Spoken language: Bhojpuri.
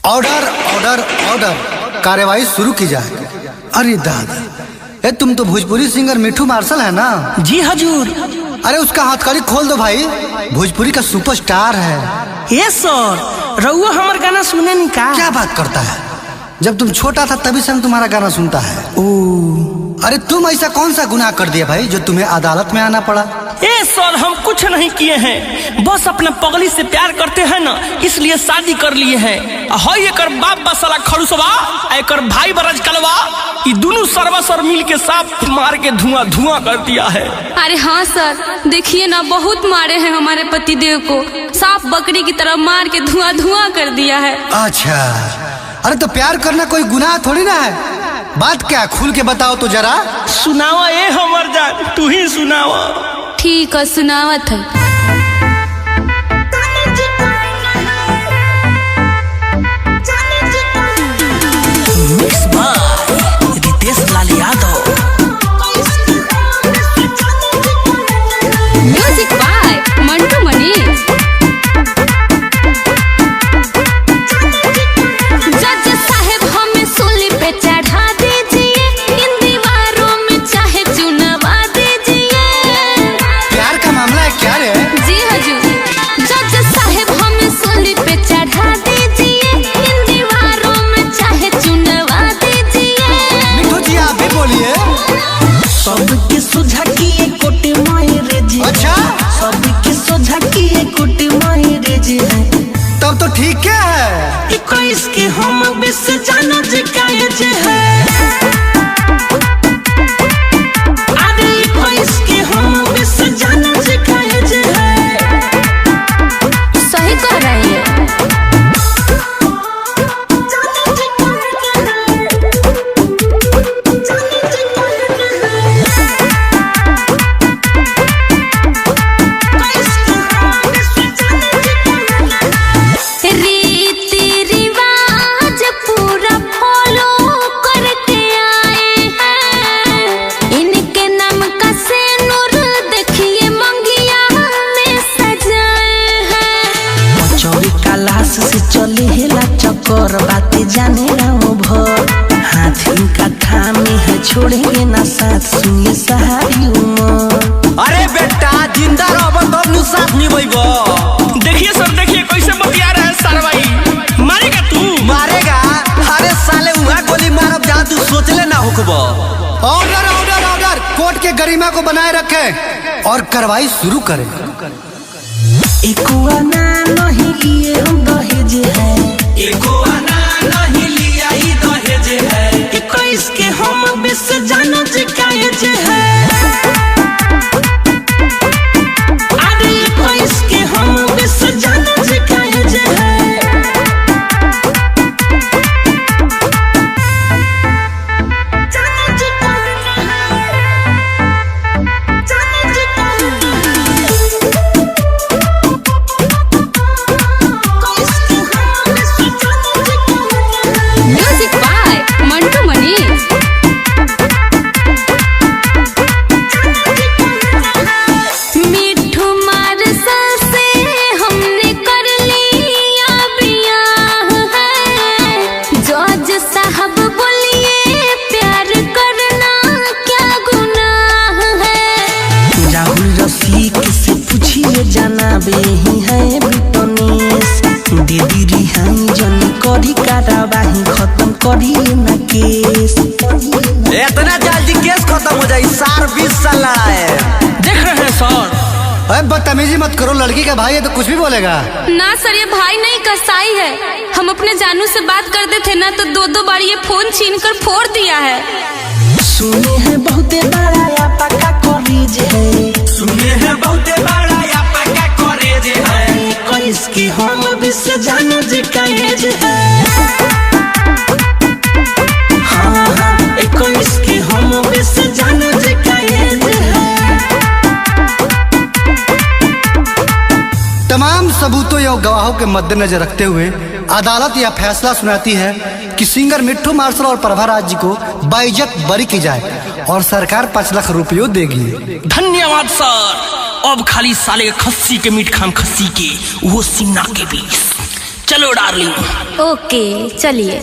ऑर्डर ऑर्डर ऑर्डर, कार्यवाही शुरू की जाए। अरे दादा, तुम तो भोजपुरी सिंगर मिठू मार्शल है ना? जी हजूर। अरे उसका हथकड़ी खोल दो भाई, भोजपुरी का सुपरस्टार है। यस सर, रउआ हमार गाना सुने नहीं का? क्या बात करता है, जब तुम छोटा था तभी से हम तुम्हारा गाना सुनता है। अरे तुम ऐसा कौन सा गुनाह कर दिया भाई जो तुम्हें अदालत में आना पड़ा? ए सर, हम कुछ नहीं किए हैं, बस अपना पगली से प्यार करते हैं ना, इसलिए शादी कर लिए हैं। हई एकर बाप बसला खड़ूसवा, एकर भाई बरज कलवा, ये दोनों सरवा सर मिल के सांप मार के धुआं धुआं कर दिया है। अरे हाँ सर, देखिए ना, बहुत मारे हैं हमारे पतिदेव को, सांप बकरी की तरह मार के धुआं धुआं कर दिया है। अच्छा, अरे तो प्यार करना कोई गुनाह थोड़ी ना है, बात क्या खुल के बताओ तो जरा। सुनावा ए हमर जान, तू ही सुनावा। ठीक है, सुनावत है। रितेश लाल यादव, म्यूजिक बाय मंटू मनी। जज साहब हमें सूली पे चढ़ा दीजिए, इन दीवारों में चाहे चुनवा दीजिए। प्यार का मामला है क्या रे? जी हजूर। जज साहब हमें सूली पे चढ़ा दीजिए, इन दीवारों में चाहे चुनवा दीजिए। मिठू जी आप भी बोलिए। सबके सोझा किए कोटे मायरे जी। अच्छा, सबके सोझा किए कोटे मायरे जी है। तब तो ठीक है। 21 के हम बिस जाना जी काहे जे है। अरे 21 के हम बिस जाना जी काहे जे है। सही कह रही है। रीति रिवाज पूरा फॉलो करके आए हैं, इनके नाम का सेनुर देखिए मंगिया में सजाए हैं। चौरी कलाश से चले हेला चक्कर, बातें जाने रहो भर, हाथी का थामे है छोड़ेंगे ना साथ, सुनिए सहारी उमर। अरे बेटा जिंदा रहो तब नु साथ निभाइबो। देखिए सर, देखिए कैसे बतिया रहा है सारवाई। मारेगा तू? मारेगा? अरे साले उहा गोली मारब जहाँ तू सोचले ना होकबो। ऑर्डर ऑर्डर ऑर्डर, कोर्ट के गरिमा को बनाए रखें और कार्रवाई शुरू करें। एको आना नहीं लिए हम दहेज है, एको आना नहीं लिया ही दहेज है। 21 के हम बिस जाना जी काहे जे है। अरे 21 के हम बिस जाना जी काहे जे है। Music by Mantu Mani. Mithu Marshal से हमने कर लिया बियाह है, जज साहब बोलिए प्यार करना क्या गुनाह है। राहुल रफीक से पूछिए जनाबे ही है बिटनेस, दीदी रिहाई जन करी कार्रवाई, खत्म करिए ना केस। इतना जल्दी केस खत्म हो जाए? सार 20 साल लड़ा है। देख रहे हैं सर। अरे बदतमीजी मत करो, लड़की का भाई है तो कुछ भी बोलेगा। ना सर, ये भाई नहीं कसाई है। हम अपने जानू से बात करते थे ना, तो दो दो बार ये फोन छीन कर फोड़ दिया है। सुने हैं बहुते बड़ा या पक्का कॉलेज है, सुने हैं बहुते बड़ा या पक्का कॉलेज है। 21 के हम बिस जाना जी काहे जे है। हाँ हाँ, 21 के हम बिस जाना जी काहे जे है। तमाम सबूतों या गवाहों के मद्देनजर रखते हुए अदालत यह फैसला सुनाती है कि सिंगर मिठू मार्शल और प्रभाराज जी को बाइज्जत बरी की जाए और सरकार 5 लाख रुपये देगी। धन्यवाद सर। अब खाली साले खस्सी के मीट खाम, खस्सी के वो सीना के बीच। चलो डार्लिंग। ओके चलिए।